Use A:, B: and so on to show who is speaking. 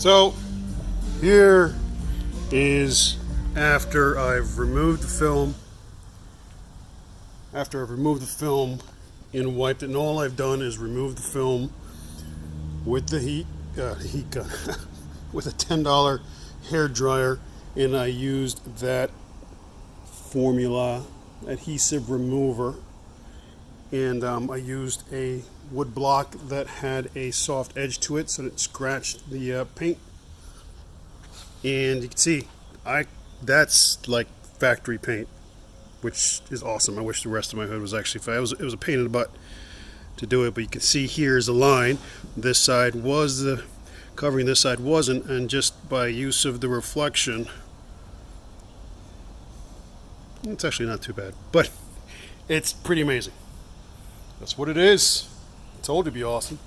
A: So here is after I've removed the film. After I've removed the film and wiped it, and all I've done is remove the film with the heat gun with a $10 hair dryer, and I used that formula adhesive remover, and I used a wood block that had a soft edge to it so that it scratched the paint. And you can see that's like factory paint, which is awesome. I wish the rest of my hood was actually it was a pain in the butt to do it, but you can see here's a line. This side was the covering, this side wasn't, and just by use of the reflection, it's actually not too bad, but it's pretty amazing. That's what it is. I told you it'd be awesome.